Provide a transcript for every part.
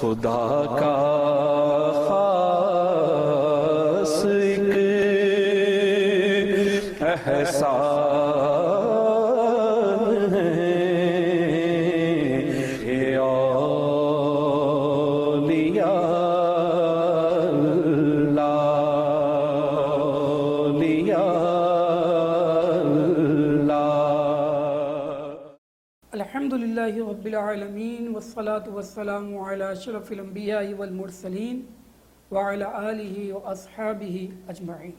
خدا کا خاص ایک احسان ہے یہ اولیاء الحمدللہ رب العالمین والصلاة والسلام علی اشرف الانبیاء والمرسلین وعلی آلہ واصحابہ اجمعین۔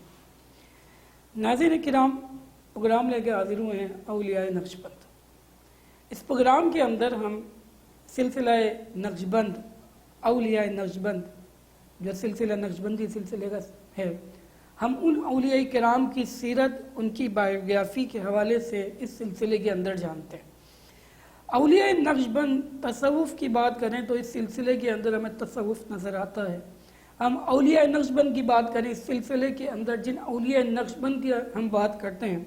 ناظرین کرام، پروگرام لے کے حاضر ہوئے ہیں اولیاء نقشبند۔ اس پروگرام کے اندر ہم سلسلہ نقشبند، اولیاء نقشبند، جو سلسلہ نقشبندی سلسلے کا ہے، ہم ان اولیاء کرام کی سیرت، ان کی بایوگرافی کے حوالے سے اس سلسلے کے اندر جانتے ہیں۔ اولیاء نقشبند تصوف کی بات کریں تو اس سلسلے کے اندر ہمیں تصوف نظر آتا ہے۔ ہم اولیاء نقشبند کی بات کریں اس سلسلے کے اندر جن اولیاء نقشبند کی ہم بات کرتے ہیں،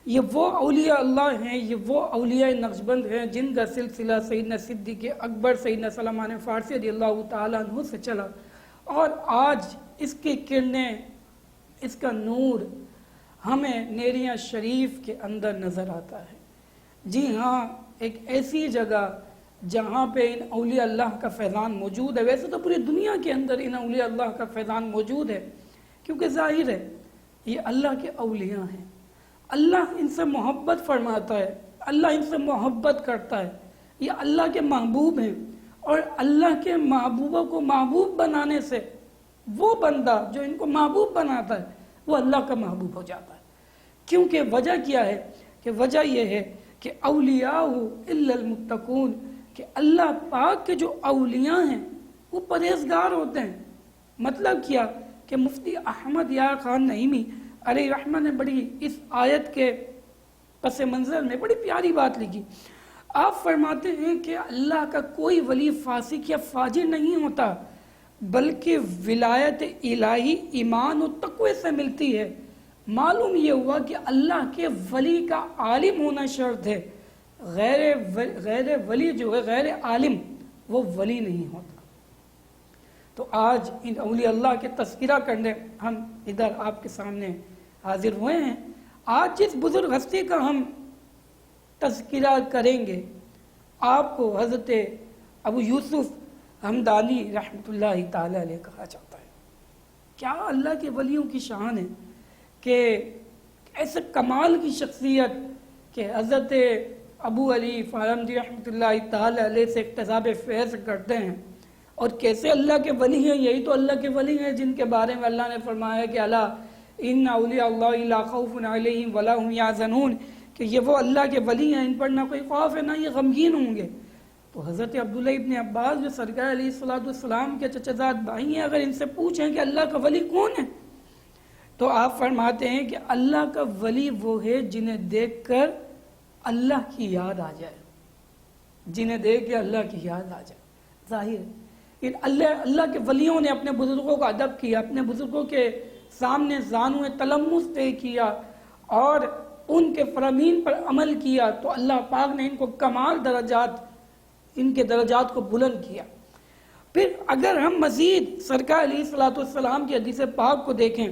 یہ وہ اولیاء اللہ ہیں، یہ وہ اولیاء نقشبند ہیں جن کا سلسلہ سیدنا صدیق اکبر سیدنا سلمان فارسی رضی اللہ تعالیٰ عنہ سے چلا، اور آج اس کی کرنیں، اس کا نور ہمیں نیریاں شریف کے اندر نظر آتا ہے۔ جی ہاں، ایک ایسی جگہ جہاں پہ ان اولیاء اللہ کا فیضان موجود ہے۔ ویسے تو پوری دنیا کے اندر ان اولیاء اللہ کا فیضان موجود ہے، کیونکہ ظاہر ہے یہ اللہ کے اولیاء ہیں، اللہ ان سے محبت فرماتا ہے، اللہ ان سے محبت کرتا ہے، یہ اللہ کے محبوب ہیں، اور اللہ کے محبوبوں کو محبوب بنانے سے وہ بندہ جو ان کو محبوب بناتا ہے وہ اللہ کا محبوب ہو جاتا ہے۔ کیونکہ وجہ کیا ہے؟ کہ وجہ یہ ہے کہ اولیاء الا المتقون، کہ اللہ پاک کے جو اولیاء ہیں وہ پرہیزگار ہوتے ہیں۔ مطلب کیا؟ کہ مفتی احمد یار خان نعیمی علیہ رحمہ نے بڑی اس آیت کے پس منظر میں بڑی پیاری بات لکھی۔ آپ فرماتے ہیں کہ اللہ کا کوئی ولی فاسق یا فاجر نہیں ہوتا، بلکہ ولایت الہی ایمان و تقوی سے ملتی ہے۔ معلوم یہ ہوا کہ اللہ کے ولی کا عالم ہونا شرط ہے، غیر ولی جو ہے، غیر عالم، وہ ولی نہیں ہوتا۔ تو آج ان اولیاء اللہ کے تذکرہ کرنے ہم ادھر آپ کے سامنے حاضر ہوئے ہیں۔ آج جس بزرگ ہستی کا ہم تذکرہ کریں گے، آپ کو حضرت ابو یوسف ہمدانی رحمۃ اللہ تعالی علیہ کہا جاتا ہے۔ کیا اللہ کے ولیوں کی شان ہے کہ ایسے کمال کی شخصیت کہ حضرت ابو علی فارمدی رحمۃ اللہ تعالی علیہ سے اقتضاب فیض کرتے ہیں، اور کیسے اللہ کے ولی ہیں؟ یہی تو اللہ کے ولی ہیں جن کے بارے میں اللہ نے فرمایا کہ الا ان اولیاء اللہ لا خوف علیہم ولا هم یحزنون، کہ یہ وہ اللہ کے ولی ہیں، ان پر نہ کوئی خوف ہے نہ یہ غمگین ہوں گے۔ تو حضرت عبداللہ ابن عباس جو سرکار علیہ السلام کے چچا زاد بھائی ہیں، اگر ان سے پوچھیں کہ اللہ کا ولی کون ہے، تو آپ فرماتے ہیں کہ اللہ کا ولی وہ ہے جنہیں دیکھ کر اللہ کی یاد آ جائے، جنہیں دیکھ کے اللہ کی یاد آ جائے۔ ظاہر ہے کہ اللہ کے ولیوں نے اپنے بزرگوں کا ادب کیا، اپنے بزرگوں کے سامنے زانوِ تلمس طے کیا اور ان کے فرامین پر عمل کیا، تو اللہ پاک نے ان کو کمال درجات، ان کے درجات کو بلند کیا۔ پھر اگر ہم مزید سرکار علیہ السلام کی حدیث پاک کو دیکھیں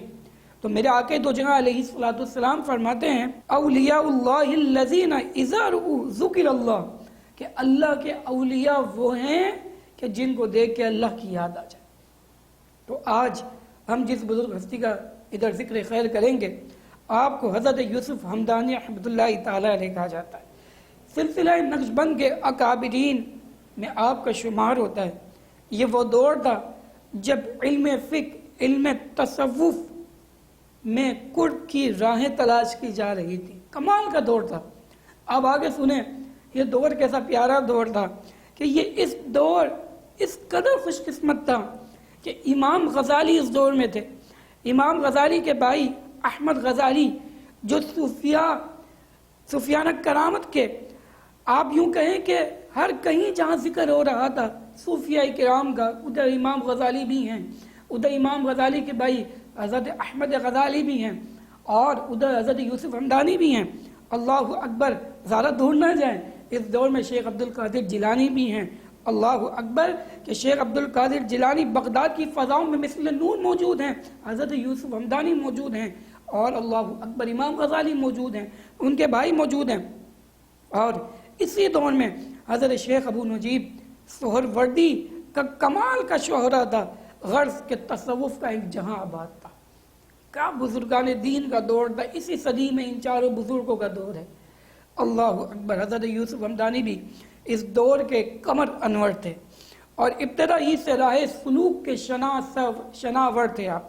تو میرے آقا دو جہاں علیہ السلام فرماتے ہیں اولیاء اللہ الذین اذا رؤوا ذکر اللہ، کہ اللہ کے اولیاء وہ ہیں کہ جن کو دیکھ کے اللہ کی یاد آ جائے۔ تو آج ہم جس بزرگ ہستی کا ادھر ذکر خیر کریں گے، آپ کو حضرت یوسف ہمدانی رحمۃ اللہ تعالی علیہ کہا جاتا ہے۔ سلسلہ نقشبند کے اکابرین میں آپ کا شمار ہوتا ہے۔ یہ وہ دور تھا جب علم فقہ، علم تصوف میں قرب کی راہیں تلاش کی جا رہی تھی۔ کمال کا دور تھا۔ اب آگے سنیں یہ دور کیسا پیارا دور تھا کہ یہ اس دور اس قدر خوش قسمت تھا کہ امام غزالی اس دور میں تھے۔ امام غزالی کے بھائی احمد غزالی جو صوفیانہ کرامت کے، آپ یوں کہیں کہ ہر کہیں جہاں ذکر ہو رہا تھا صوفیاء کرام کا، ادھر امام غزالی بھی ہیں، ادھر امام غزالی کے بھائی حضرت احمد غزالی بھی ہیں، اور ادھر حضرت یوسف ہمدانی بھی ہیں۔ اللہ اکبر، زیادہ دور نہ جائیں، اس دور میں شیخ عبد القادر جیلانی بھی ہیں، اللہ اکبر کہ شیخ عبد القادر جیلانی بغداد کی فضاؤں میں مثل نور موجود ہیں، حضرت یوسف ہمدانی موجود ہیں، اور اللہ اکبر امام غزالی موجود ہیں، ان کے بھائی موجود ہیں۔ اور اسی دور میں حضرت شیخ ابو نجیب سہروردی کا کمال کا شہرہ تھا، غرض کے تصوف کا ایک جہاں آباد تھا۔ کیا بزرگان دین کا دور تھا، اسی صدی میں ان چاروں بزرگوں کا دور ہے۔ اللہ اکبر، حضرت یوسف ہمدانی بھی اس دور کے قمر انور تھے، اور ابتدا ہی سے راہ سلوک کے شناور تھے۔ آپ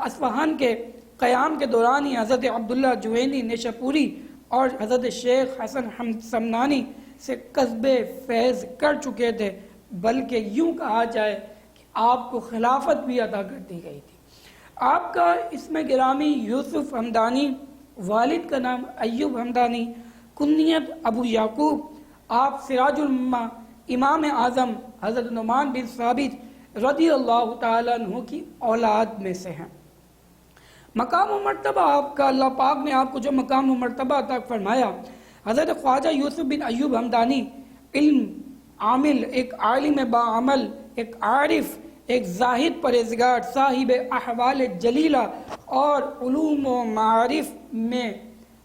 اصفہان کے قیام کے دوران ہی حضرت عبداللہ جوینی نیشاپوری اور حضرت شیخ حسن حمد سمنانی سے قصب فیض کر چکے تھے، بلکہ یوں کہا جائے کہ آپ کو خلافت بھی عطا کر دی گئی تھی۔ آپ کا اسم گرامی یوسف ہمدانی، والد کا نام ایوب ہمدانی، کنیت ابو یعقوب، آپ سراج الامہ امام اعظم حضرت نعمان بن ثابت رضی اللہ تعالیٰ عنہ کی اولاد میں سے ہیں۔ مقام و مرتبہ آپ کا، اللہ پاک نے آپ کو جو مقام و مرتبہ عطا فرمایا، حضرت خواجہ یوسف بن ایوب ہمدانی علم عامل، ایک عالم باعمل، ایک عارف، ایک زاہد پرہیزگار، صاحب احوال جلیلہ اور علوم و معارف میں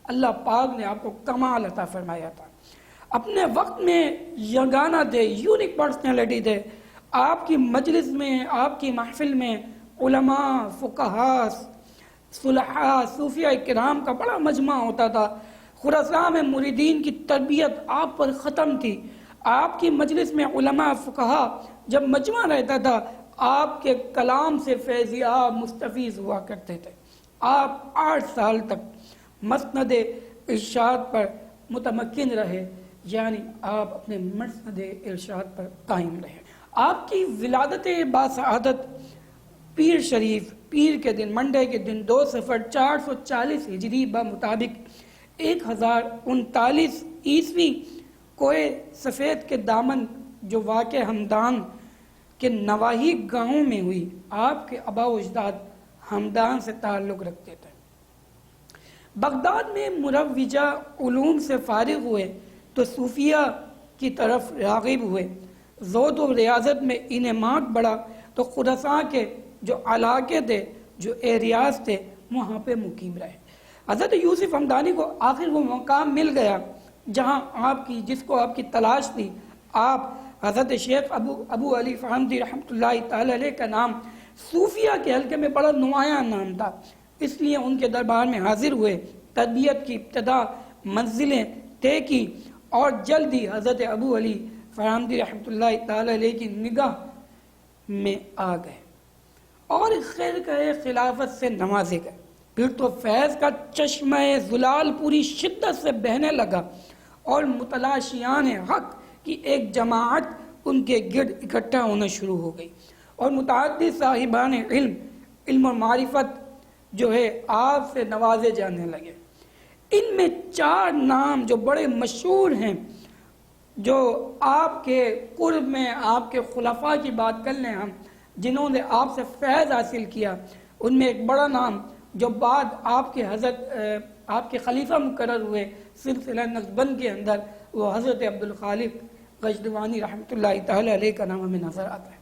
اللہ پاک نے آپ کو کمال عطا فرمایا تھا۔ اپنے وقت میں یگانہ تھے، یونیک پرسنالٹی تھے۔ آپ کی مجلس میں، آپ کی محفل میں علماء، فقہاء، صلحاء، صوفیاء کرام کا بڑا مجمع ہوتا تھا۔ خراسان میں مریدین کی تربیت آپ پر ختم تھی۔ آپ کی مجلس میں علماء، فقہاء جب مجمع رہتا تھا، آپ کے کلام سے فیضیاب مستفیض ہوا کرتے تھے۔ آپ 8 سال تک مسند ارشاد پر متمکن رہے، یعنی آپ اپنے مسند ارشاد پر قائم رہے۔ آپ کی ولادت باسعادت پیر شریف، پیر کے دن، منڈے کے دن 2 صفر 440 ہجری بمطابق 1039 عیسوی کوئے سفید کے دامن جو واقع ہمدان کے نواحی گاؤں میں ہوئی۔ آپ کے آباء و اجداد ہمدان سے تعلق رکھتے تھے۔ بغداد میں مروجہ علوم سے فارغ ہوئے تو صوفیہ کی طرف راغب ہوئے۔ زہد و ریاضت میں انہماک بڑھا تو خراسان کے جو علاقے تھے، جو ایریاز تھے، وہاں پہ مقیم رہے۔ حضرت یوسف ہمدانی کو آخر وہ مقام مل گیا جہاں جس کو آپ کی تلاش تھی۔ آپ حضرت شیخ ابو علی فہمدی رحمۃ اللہ تعالی علیہ کا نام صوفیہ کے حلقے میں بڑا نمایاں نام تھا، اس لیے ان کے دربار میں حاضر ہوئے، تربیت کی ابتدا، منزلیں طے کی، اور جلد ہی حضرت ابو علی فہمدی رحمۃ اللہ تعالی علیہ کی نگاہ میں آ گئے اور خرقہ خلافت سے نوازے گئے۔ پھر تو فیض کا چشمہ زلال پوری شدت سے بہنے لگا اور متلاشیان حق کی ایک جماعت ان کے گرد اکٹھا ہونا شروع ہو گئی، اور متعدد صاحبان علم اور معرفت جو ہے آپ سے نوازے جانے لگے۔ ان میں 4 نام جو بڑے مشہور ہیں، جو آپ کے قرب میں آپ کے خلفاء کی بات کر لیں ہم، جنہوں نے آپ سے فیض حاصل کیا، ان میں ایک بڑا نام جو بعد آپ کے خلیفہ مقرر ہوئے سلسلہ نقشبند کے اندر، وہ حضرت عبد الخالق غجدوانی رحمۃ اللہ تعالی علیہ کا نام ہمیں نظر آتا ہے۔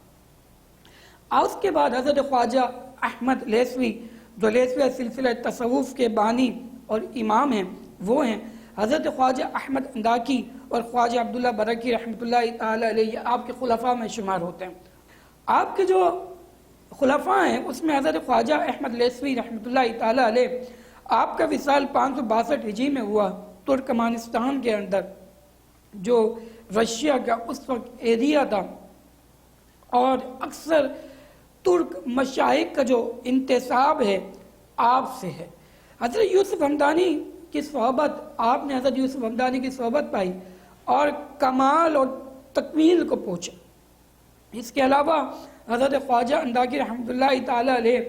اور اس کے بعد حضرت خواجہ احمد لیثوی، جو لیثویہ سلسلہ تصوف کے بانی اور امام ہیں، وہ ہیں حضرت خواجہ احمد انداکی اور خواجہ عبداللہ برکی رحمۃ اللہ تعالی علیہ، آپ کے خلفاء میں شمار ہوتے ہیں۔ آپ کے جو خلفاء ہیں اس میں حضرت خواجہ احمد لیثوی رحمۃ اللہ تعالی علیہ، آپ کا وصال 562 ہجری میں ہوا، ترکمانستان کے اندر، جو رشیا کا اس وقت ایریا تھا، اور اکثر ترک مشائخ کا جو انتساب ہے آپ سے ہے۔ حضرت یوسف ہمدانی کی صحبت، آپ نے حضرت یوسف ہمدانی کی صحبت پائی اور کمال اور تکمیل کو پہنچا۔ اس کے علاوہ حضرت خواجہ انداکی رحمۃ اللہ تعالی علیہ،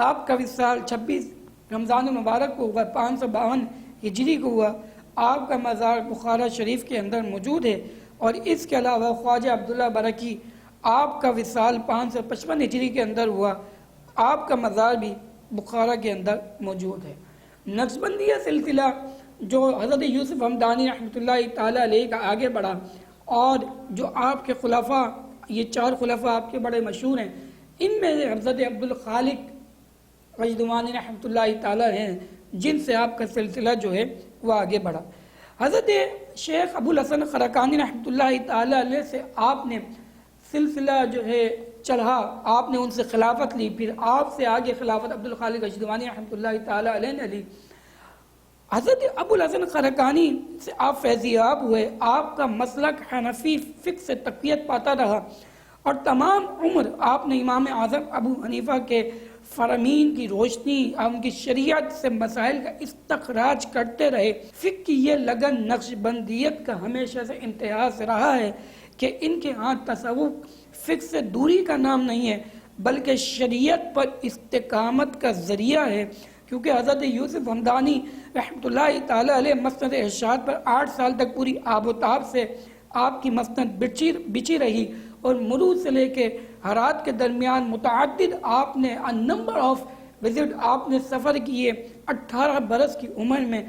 آپ کا وصال 26 رمضان المبارک کو ہوا، 552 ہجری کو ہوا۔ آپ کا مزار بخارا شریف کے اندر موجود ہے، اور اس کے علاوہ خواجہ عبداللہ برکی، آپ کا وصال 555 ہجری کے اندر ہوا، آپ کا مزار بھی بخارا کے اندر موجود ہے۔ نقشبندیہ سلسلہ جو حضرت یوسف ہمدانی رحمۃ اللہ تعالی علیہ کا آگے بڑھا، اور جو آپ کے خلفاء، یہ 4 خلفاء آپ کے بڑے مشہور ہیں، ان میں سے حضرت عبدالخالق غجدوانی رحمۃ اللہ تعالی ہیں جن سے آپ کا سلسلہ جو ہے وہ آگے بڑھا۔ حضرت شیخ ابو الحسن خرقانی رحمۃ اللہ تعالی علیہ سے آپ نے سلسلہ جو ہے چڑھا، آپ نے ان سے خلافت لی، پھر آپ سے آگے خلافت عبدالخالق غجدوانی رحمۃ اللہ تعالی علیہ نے لی۔ حضرت ابو الحسن خرقانی سے آپ فیضیاب ہوئے، آپ کا مسلک حنفی فقہ سے تقویت پاتا رہا اور تمام عمر آپ نے امام اعظم ابو حنیفہ کے فرامین کی روشنی، ان کی شریعت سے مسائل کا استخراج کرتے رہے۔ فقہ کی یہ لگن نقش بندیت کا ہمیشہ سے امتیاز رہا ہے کہ ان کے ہاں تصوف فقہ سے دوری کا نام نہیں ہے بلکہ شریعت پر استقامت کا ذریعہ ہے، کیونکہ حضرت یوسف حمدانی رحمۃ اللہ تعالی علیہ مسند ارشاد پر 8 سال تک پوری آب و تاب سے آپ کی مسند بچی رہی، اور مرو سے لے کے ہرات کے درمیان متعدد آپ نے نمبر آف وزٹ آپ نے سفر کیے۔ 18 برس کی عمر میں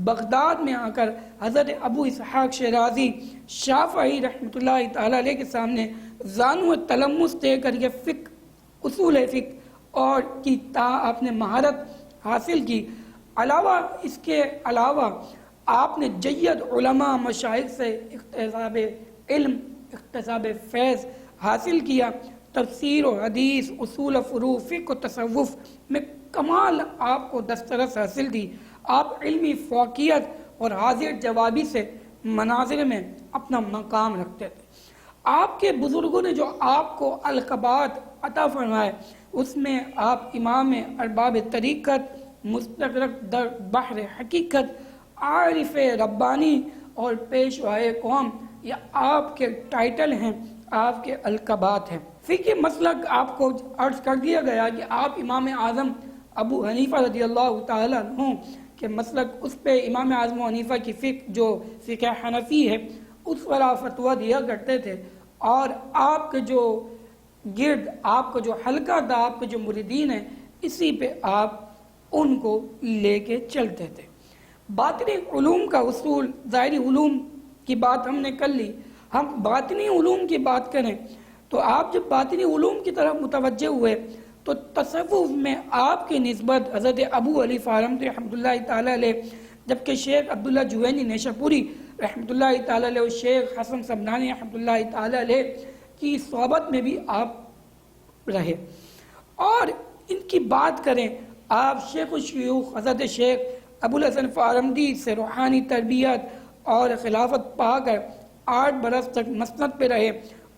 بغداد میں آ کر حضرت ابو اسحاق شیرازی شافعی رحمۃ اللہ تعالی علیہ کے سامنے زانو تلمس دے کر یہ فقہ، اصول فقہ اور کی آپ نے مہارت حاصل کی۔ علاوہ اس کے علاوہ آپ نے جید علماء مشائخ سے اکتساب علم، اکتساب فیض حاصل کیا۔ تفسیر و حدیث، اصول فروع، فقہ و تصوف میں کمال آپ کو دسترس حاصل تھی۔ آپ علمی فوقیت اور حاضر جوابی سے مناظر میں اپنا مقام رکھتے تھے۔ آپ کے بزرگوں نے جو آپ کو القابات عطا فرمائے اس میں آپ امام ارباب طریقت، مستغرق در بحر حقیقت، عارف ربانی اور پیشوائے قوم، یہ آپ کے ٹائٹل ہیں، آپ کے القابات ہیں۔ فقہ مسلک آپ کو عرض کر دیا گیا کہ آپ امام اعظم ابو حنیفہ رضی اللہ تعالیٰ عنہ کے مسلک، اس پہ امام اعظم حنیفہ کی فقہ جو فقہ حنفی ہے اس پر آپ فتویٰ دیا کرتے تھے، اور آپ کے جو گرد، آپ کا جو حلقہ تھا، آپ کے جو مریدین ہیں، اسی پہ آپ ان کو لے کے چلتے تھے۔ باطنی علوم کا اصول، ظاہری علوم کی بات ہم نے کر لی، ہم باطنی علوم کی بات کریں تو آپ جب باطنی علوم کی طرف متوجہ ہوئے تو تصوف میں آپ کی نسبت حضرت ابو علی فارمتی رحمۃ اللہ تعالی علیہ، جبکہ شیخ عبداللہ جوینی نیشاپوری رحمۃ اللہ تعالی علیہ اور شیخ حسن سمنانی رحمۃ اللہ تعالی علیہ کی صحبت میں بھی آپ رہے۔ اور ان کی بات کریں، آپ شیخ الشیوخ حضرت شیخ ابو الحسن فارمدی سے روحانی تربیت اور خلافت پا کر 8 برس تک مسند پہ رہے،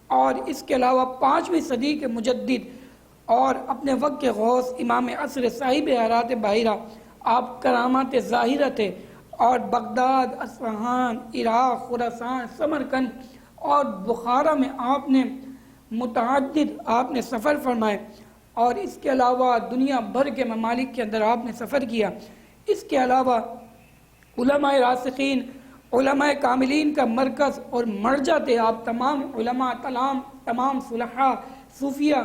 اور اس کے علاوہ 5ویں صدی کے مجدد اور اپنے وقت کے غوث امام عصر صاحب حرات باہرہ، آپ کرامات ظاہرہ تھے، اور بغداد، اصفہان، عراق، خراسان، سمرقند اور بخارا میں آپ نے متعدد آپ نے سفر فرمائے، اور اس کے علاوہ دنیا بھر کے ممالک کے اندر آپ نے سفر کیا۔ اس کے علاوہ علماء راسخین، علماء کاملین کا مرکز اور مرجع تھے آپ۔ تمام علماء، تمام صلحاء، صوفیہ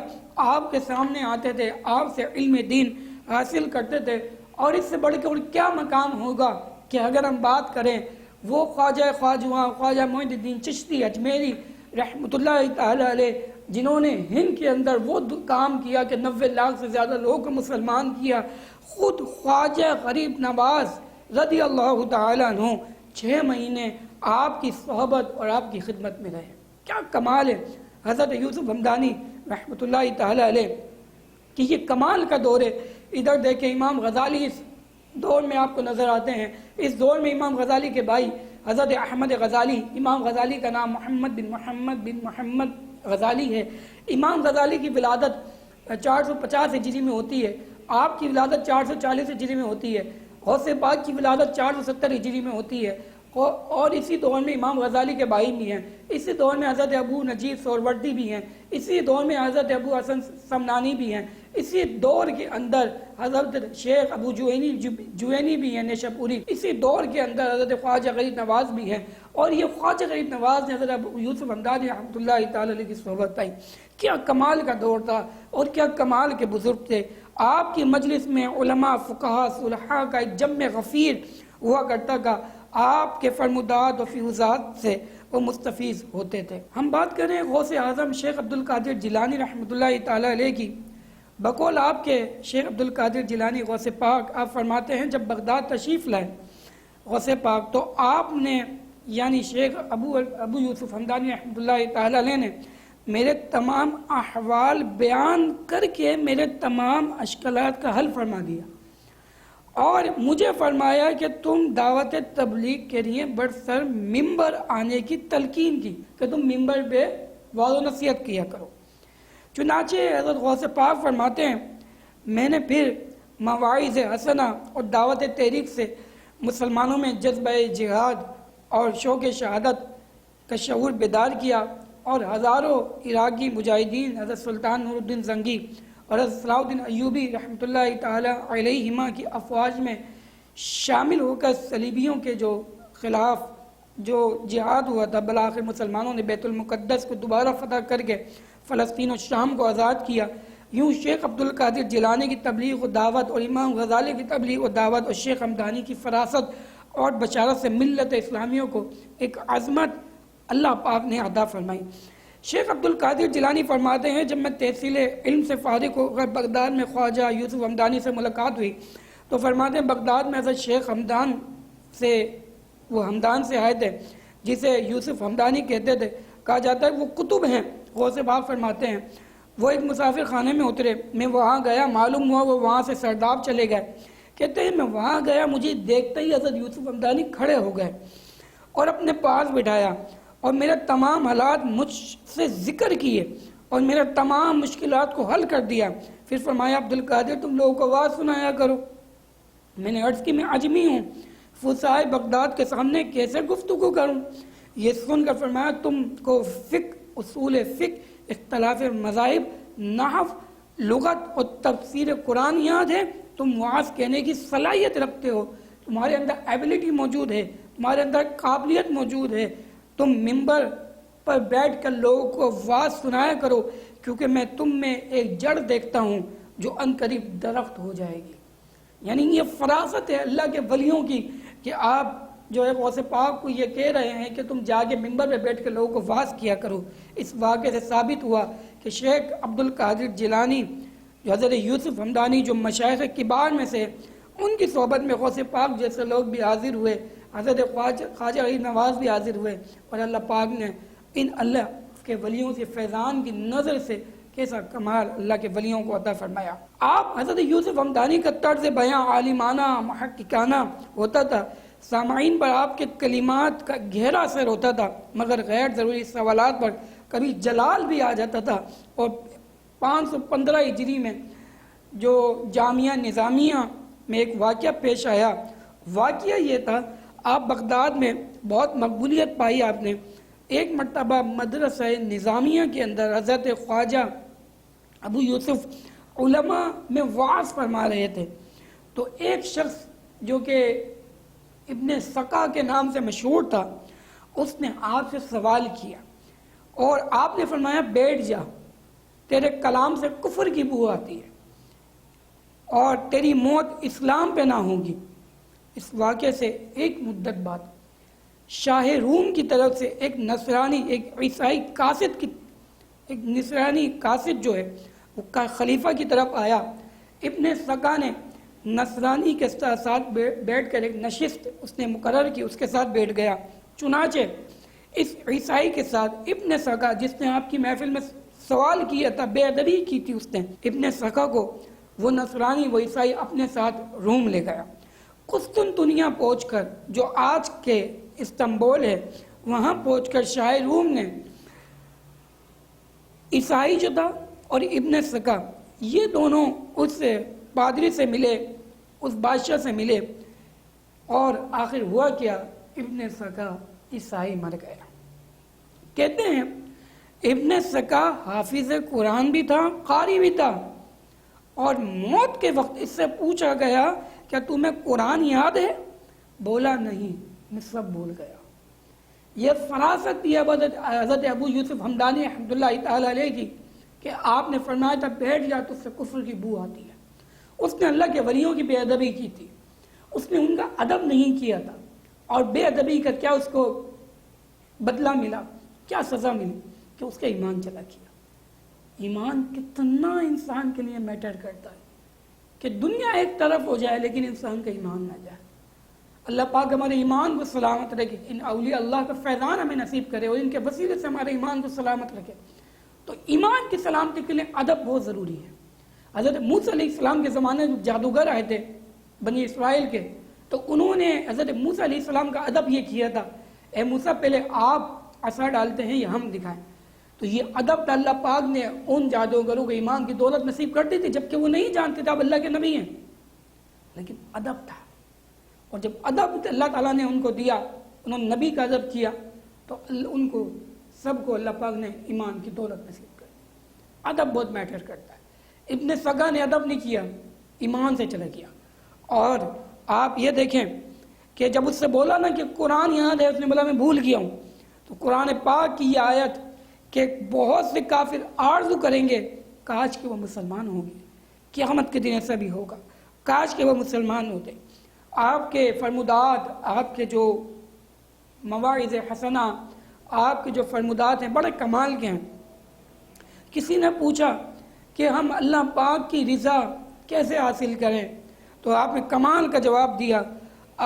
آپ کے سامنے آتے تھے، آپ سے علم دین حاصل کرتے تھے، اور اس سے بڑھ کے اور کیا مقام ہوگا کہ اگر ہم بات کریں وہ خواجہ معین الدین چشتی اجمیری رحمۃ اللہ تعالی علیہ، جنہوں نے ہند کے اندر وہ کام کیا کہ 90 لاکھ سے زیادہ لوگوں کو مسلمان کیا۔ خود خواجہ غریب نواز رضی اللہ تعالیٰ عنہ 6 مہینے آپ کی صحبت اور آپ کی خدمت میں رہے۔ کیا کمال ہے حضرت یوسف حمدانی رحمۃ اللہ تعالی علیہ کہ یہ کمال کا دور ہے۔ ادھر دیکھیں امام غزالی اس دور میں آپ کو نظر آتے ہیں۔ اس دور میں امام غزالی کے بھائی حضرت احمد غزالی، امام غزالی کا نام محمد بن محمد غزالی ہے۔ امام غزالی کی ولادت 450 ہجری میں ہوتی ہے، آپ کی ولادت 440 ہجری میں ہوتی ہے، غوث پاک کی ولادت 470 ہجری میں ہوتی ہے، اور اسی دور میں امام غزالی کے بھائی بھی ہیں، اسی دور میں حضرت ابو نجیب سہروردی بھی ہیں، اسی دور میں حضرت ابو حسن سمنانی بھی ہیں، اسی دور کے اندر حضرت شیخ ابو جوینی بھی ہیں نیشاپوری، اسی دور کے اندر حضرت خواجہ غریب نواز بھی ہیں، اور یہ خواجہ غریب نواز نے حضرت ابو یوسف حمدانی رحمۃ اللہ تعالی علیہ کی صحبت پائی۔ کیا کمال کا دور تھا اور کیا کمال کے بزرگ تھے۔ آپ کی مجلس میں علماء، فقہاء، صلحاء کا ایک جمع غفیر ہوا کرتا تھا۔ آپ کے فرمودات و فیوزات سے وہ مستفیض ہوتے تھے۔ ہم بات کریں غوث اعظم شیخ عبد القادر جیلانی رحمۃ اللہ تعالیٰ علیہ کی، بقول آپ کے شیخ عبد القادر جیلانی غوث پاک، آپ فرماتے ہیں جب بغداد تشریف لائے غوث پاک تو آپ نے یعنی شیخ ابو یوسف ہمدانی رحمۃ اللہ تعالیٰ علیہ نے میرے تمام احوال بیان کر کے میرے تمام اشکالات کا حل فرما دیا، اور مجھے فرمایا کہ تم دعوت تبلیغ کے لیے برسر ممبر آنے کی تلقین کی کہ تم ممبر پہ وعظ و نصیحت کیا کرو۔ چنانچہ حضرت غوث پاک فرماتے ہیں میں نے پھر مواعظ حسنہ اور دعوت تحریک سے مسلمانوں میں جذبہ جہاد اور شوق شہادت کا شعور بیدار کیا، اور ہزاروں عراقی مجاہدین حضرت سلطان نور الدین زنگی اور حضرت صلاح الدین ایوبی رحمۃ اللہ تعالی علیہما کی افواج میں شامل ہو کر صلیبیوں کے جو خلاف جو جہاد ہوا تھا، بالآخر مسلمانوں نے بیت المقدس کو دوبارہ فتح کر کے فلسطین و شام کو آزاد کیا۔ یوں شیخ عبد القادر جیلانی کی تبلیغ و دعوت اور امام غزالی کی تبلیغ و دعوت اور شیخ ہمدانی کی فراست اور بشارت سے ملت اسلامیوں کو ایک عظمت اللہ پاک نے عطا فرمائی۔ شیخ عبد القادر جیلانی فرماتے ہیں جب میں تحصیل علم سے فارغ ہو کر بغداد میں خواجہ یوسف ہمدانی سے ملاقات ہوئی تو فرماتے ہیں بغداد میں حضرت شیخ ہمدان سے آئے تھے جسے یوسف ہمدانی کہتے تھے، کہا جاتا ہے وہ کتب ہیں۔ غوث پاک فرماتے ہیں وہ ایک مسافر خانے میں اترے، میں وہاں گیا، معلوم ہوا وہ وہاں سے سرداب چلے گئے۔ کہتے ہیں میں وہاں گیا، مجھے دیکھتے ہی حضرت یوسف ہمدانی کھڑے ہو گئے اور اپنے پاس بٹھایا اور میرے تمام حالات مجھ سے ذکر کیے اور میرے تمام مشکلات کو حل کر دیا۔ پھر فرمایا عبد القادر تم لوگوں کو آواز سنایا کرو۔ میں نے عرض کی میں عجمی ہوں، فصاحِ بغداد کے سامنے کیسے گفتگو کروں؟ یہ سن کر فرمایا تم کو فقہ، اصول فقہ، اختلاف مذاہب، نحو، لغت اور تفسیر قرآن یاد ہے، تم وعظ کہنے کی صلاحیت رکھتے ہو، تمہارے اندر ایبلٹی موجود ہے، تمہارے اندر قابلیت موجود ہے، تم ممبر پر بیٹھ کر لوگوں کو وعظ سنایا کرو، کیونکہ میں تم میں ایک جڑ دیکھتا ہوں جو عنقریب درخت ہو جائے گی۔ یعنی یہ فراست ہے اللہ کے ولیوں کی کہ آپ جو ہے غوث پاک کو یہ کہہ رہے ہیں کہ تم جا کے ممبر پہ بیٹھ کے لوگوں کو واعظ کیا کرو۔ اس واقعے سے ثابت ہوا کہ شیخ عبد القادر جیلانی جو حضرت یوسف ہمدانی جو مشائخ کبار میں سے، ان کی صحبت میں غوث پاک جیسے لوگ بھی حاضر ہوئے، حضرت خواجہ علی نواز بھی حاضر ہوئے، اور اللہ پاک نے ان اللہ کے ولیوں سے فیضان کی نظر سے کیسا کمال اللہ کے ولیوں کو عطا فرمایا۔ آپ حضرت یوسف ہمدانی کا طرز بیان عالمانہ محققانہ ہوتا تھا، سامعین پر آپ کے کلمات کا گہرا اثر ہوتا تھا، مگر غیر ضروری سوالات پر کبھی جلال بھی آ جاتا تھا۔ اور 515 ہجری میں جو جامعہ نظامیہ میں ایک واقعہ پیش آیا، واقعہ یہ تھا آپ بغداد میں بہت مقبولیت پائی آپ نے۔ ایک مرتبہ مدرسہ نظامیہ کے اندر حضرت خواجہ ابو یوسف علماء میں وعظ فرما رہے تھے، تو ایک شخص جو کہ ابن سقا کے نام سے مشہور تھا، اس نے آپ سے سوال کیا اور آپ نے فرمایا بیٹھ جا، تیرے کلام سے کفر کی بو آتی ہے اور تیری موت اسلام پہ نہ ہوگی۔ اس واقعے سے ایک مدت بعد شاہ روم کی طرف سے ایک نصرانی، ایک عیسائی قاصد جو ہے وہ خلیفہ کی طرف آیا۔ ابن سقا نے نصرانی کے ساتھ بیٹھ کر ایک نشست اس نے مقرر کی، اس کے ساتھ بیٹھ گیا۔ چنانچہ اس عیسائی کے ساتھ ابن سقا جس نے آپ کی محفل میں سوال کیا تھا، بے ادبی کی تھی، اس نے ابن سقا کو وہ نصرانی وہ عیسائی اپنے ساتھ روم لے گیا۔ قسطنطنیہ پہنچ کر جو آج کے استنبول ہے، وہاں پہنچ کر شاہ روم نے عیسائی جو تھا اور ابن سقا یہ دونوں اس پادری سے ملے، اس بادشاہ سے ملے، اور آخر ہوا کیا، ابن سقا عیسائی مر گیا۔ کہتے ہیں ابن سقا حافظ قرآن بھی تھا، قاری بھی تھا، اور موت کے وقت اس سے پوچھا گیا کیا تمہیں قرآن یاد ہے؟ بولا نہیں، میں سب بھول گیا۔ یہ فراست بھی حضرت ابو یوسف ہمدانی رحمۃ اللہ تعالی علیہ کی کہ آپ نے فرمایا تھا بیٹھ جا تو اس سے کفر کی بو آتی ہے۔ اس نے اللہ کے ولیوں کی بے ادبی کی تھی، اس نے ان کا ادب نہیں کیا تھا، اور بے ادبی کا کیا اس کو بدلہ ملا، کیا سزا ملی؟ کہ اس کا ایمان چلا گیا۔ ایمان کتنا انسان کے لیے میٹر کرتا ہے کہ دنیا ایک طرف ہو جائے لیکن انسان کا ایمان نہ جائے۔ اللہ پاک ہمارے ایمان کو سلامت رکھے، ان اولیاء اللہ کا فیضان ہمیں نصیب کرے اور ان کے وسیلے سے ہمارے ایمان کو سلامت رکھے۔ تو ایمان کی سلامتی کے لیے ادب بہت ضروری ہے۔ حضرت موسیٰ علیہ السلام کے زمانے میں جادوگر آئے تھے بنی اسرائیل کے، تو انہوں نے حضرت موسیٰ علیہ السلام کا ادب یہ کیا تھا، اے موسیٰ پہلے آپ عصا ڈالتے ہیں یا ہم دکھائیں؟ تو یہ ادب تھا، اللہ پاک نے ان جادوگروں کو ایمان کی دولت نصیب کر دی تھی، جبکہ وہ نہیں جانتے تھے اب اللہ کے نبی ہیں، لیکن ادب تھا۔ اور جب ادب اللہ تعالیٰ نے ان کو دیا، انہوں نے نبی کا ادب کیا، تو ان کو سب کو اللہ پاک نے ایمان کی دولت نصیب کر دی۔ ادب بہت میٹر کرتا ہے۔ ابن سگا نے ادب نہیں کیا، ایمان سے چلا گیا۔ اور آپ یہ دیکھیں کہ جب اس سے بولا نا کہ قرآن یاد ہے، اس نے بولا میں بھول گیا ہوں، تو قرآن پاک کی یہ آیت کہ بہت سے کافر آرزو کریں گے کاش کہ وہ مسلمان ہوں گے، قیامت کے دن ایسا بھی ہوگا، کاش کہ وہ مسلمان ہوتے۔ آپ کے فرمودات، آپ کے جو مواعظ حسنہ، آپ کے جو فرمودات ہیں بڑے کمال کے ہیں۔ کسی نے پوچھا کہ ہم اللہ پاک کی رضا کیسے حاصل کریں، تو آپ نے کمال کا جواب دیا۔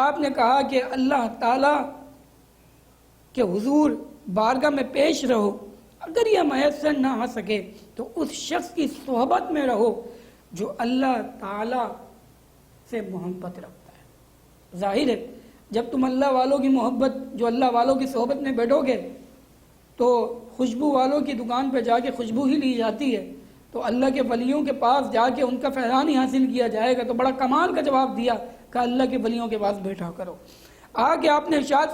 آپ نے کہا کہ اللہ تعالیٰ کے حضور بارگاہ میں پیش رہو، اگر یہ میسر نہ آ سکے تو اس شخص کی صحبت میں رہو جو اللہ تعالیٰ سے محبت رکھتا ہے۔ ظاہر ہے جب تم اللہ والوں کی محبت، جو اللہ والوں کی صحبت میں بیٹھو گے تو خوشبو والوں کی دکان پہ جا کے خوشبو ہی لی جاتی ہے، تو اللہ کے ولیوں کے پاس جا کے ان کا فیضان ہی حاصل کیا جائے گا۔ تو بڑا کمال کا جواب دیا کہ اللہ کے ولیوں کے پاس بیٹھا کرو۔ آگے آپ نے ارشاد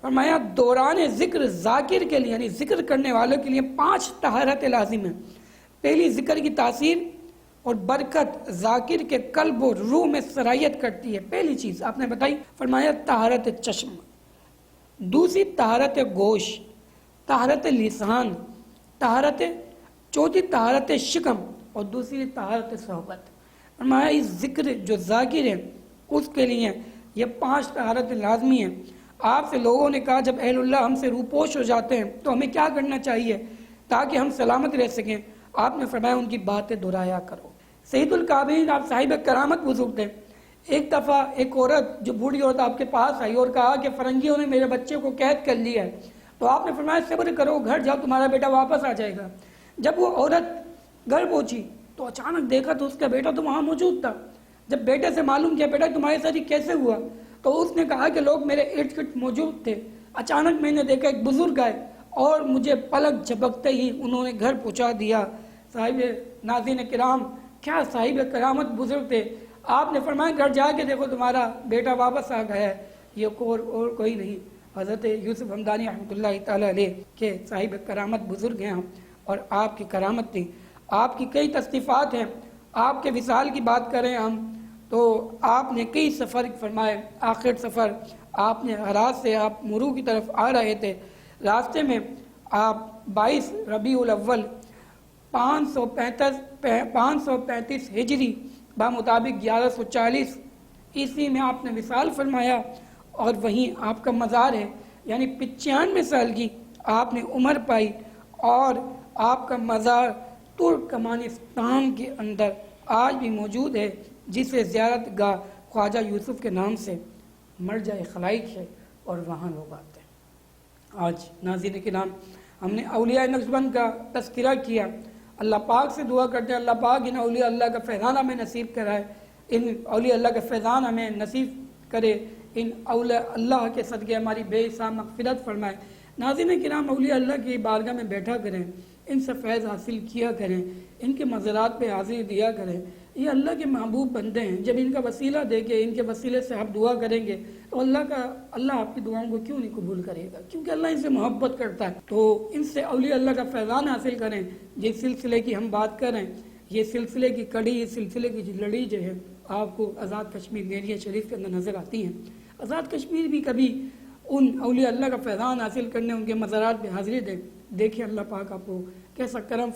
فرمایا دوران ذکر ذاکر کے لیے، یعنی ذکر کرنے والوں کے لیے 5 طہارت لازم ہیں۔ پہلی، ذکر کی تاثیر اور برکت ذاکر کے قلب و روح میں سرایت کرتی ہے۔ پہلی چیز آپ نے بتائی، فرمایا طہارت چشم، دوسری طہارت گوش، طہارت لسان، چوتھی طہارت شکم، اور دوسری طہارت صحبت۔ فرمایا اس ذکر جو ذاکر ہے اس کے لیے یہ 5 طہارت لازمی ہیں۔ آپ سے لوگوں نے کہا جب اہل اللہ ہم سے روپوش ہو جاتے ہیں تو ہمیں کیا کرنا چاہیے تاکہ ہم سلامت رہ سکیں؟ آپ نے فرمایا ان کی باتیں دہرایا کرو۔ سید الکابرین آپ صاحب کرامت بزرگ تھے۔ ایک دفعہ ایک عورت، جو بوڑھی عورت آپ کے پاس آئی اور کہا کہ فرنگیوں نے میرے بچے کو قید کر لیا ہے، تو آپ نے فرمایا صبر کرو، گھر جاؤ، تمہارا بیٹا واپس آ جائے گا۔ جب وہ عورت گھر پہنچی تو اچانک دیکھا تو اس کا بیٹا تو وہاں موجود تھا۔ جب بیٹے سے معلوم کیا بیٹا تمہارے ساتھ یہ کیسے ہوا، تو اس نے کہا کہ لوگ میرے ارد گرد موجود تھے، اچانک میں نے دیکھا ایک بزرگ آئے اور مجھے پلک جھپکتے ہی انہوں نے گھر پہنچا دیا۔ صاحب ناظرین کرام، کیا صاحب کرامت بزرگ تھے۔ آپ نے فرمایا گھر جا کے دیکھو تمہارا بیٹا واپس آ گیا ہے، یہ اور کوئی نہیں، حضرت یوسف ہمدانی رحمۃ اللہ تعالی علیہ کے صاحب کرامت بزرگ ہیں اور آپ کی کرامت تھی۔ آپ کی کئی تصنیفات ہیں۔ آپ کے وصال کی بات کریں ہم تو آپ نے کئی سفر فرمائے۔ آخر سفر آپ نے ہرات سے آپ مرو کی طرف آ رہے تھے، راستے میں آپ 22 ربیع الاول 535 ہجری بمطابق 1140 عیسوی میں آپ نے وصال فرمایا، اور وہیں آپ کا مزار ہے، یعنی 95 سال کی آپ نے عمر پائی، اور آپ کا مزار ترکمانستان کے اندر آج بھی موجود ہے، جسے زیارت گاہ خواجہ یوسف کے نام سے مرجع خلائق ہے اور وہاں لوگ آتے ہیں۔ آج ناظرین کرام ہم نے اولیاء نقشبند کا تذکرہ کیا۔ اللہ پاک سے دعا کرتے ہیں اللہ پاک ان اولیاء اللہ کا فیضان ہمیں نصیب کرائے، ان اولیاء اللہ کا فیضان ہمیں نصیب کرے، ان اولیاء اللہ کے صدقے ہماری بے حساب مغفرت فرمائے۔ ناظرین کرام اولیاء اللہ کی بارگاہ میں بیٹھا کریں، ان سے فیض حاصل کیا کریں، ان کے مزارات پہ حاضری دیا کریں۔ یہ اللہ کے محبوب بندے ہیں، جب ان کا وسیلہ دے کے ان کے وسیلے سے آپ دعا کریں گے تو اللہ آپ کی دعاؤں کو کیوں نہیں قبول کرے گا، کیونکہ اللہ ان سے محبت کرتا ہے۔ تو ان سے اولیاء اللہ کا فیضان حاصل کریں۔ جس سلسلے کی ہم بات کریں، یہ سلسلے کی کڑی، یہ سلسلے کی لڑی جو ہے آپ کو آزاد کشمیر ایریا شریف کے اندر نظر آتی ہیں۔ آزاد کشمیر بھی کبھی ان اولیاء اللہ کا فیضان حاصل کرنے، ان کے مزارات پہ حاضری دے، دیکھیں اللہ پاک آپ کو کیسا کرم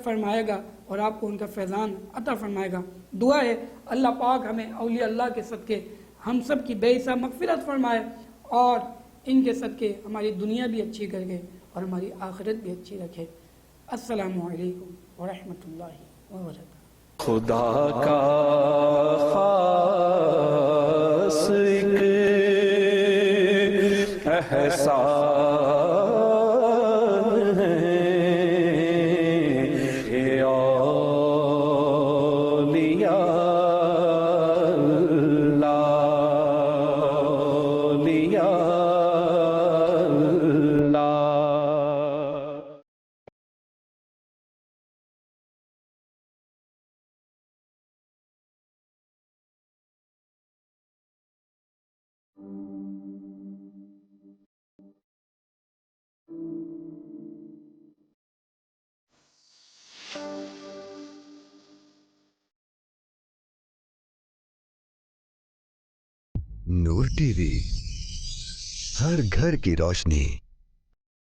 فرمائے گا اور آپ کو ان کا فیضان عطا فرمائے گا۔ دعا ہے اللہ پاک ہمیں اولیاء اللہ کے صدقے ہم سب کی بے حساب مغفرت فرمائے اور ان کے صدقے ہماری دنیا بھی اچھی کر کے اور ہماری آخرت بھی اچھی رکھے۔ السلام علیکم ورحمۃ اللہ وبرکاتہ۔ خدا کا خاص ایک احسان ہے، اے اولیاء نور ٹی وی، ہر گھر کی روشنی۔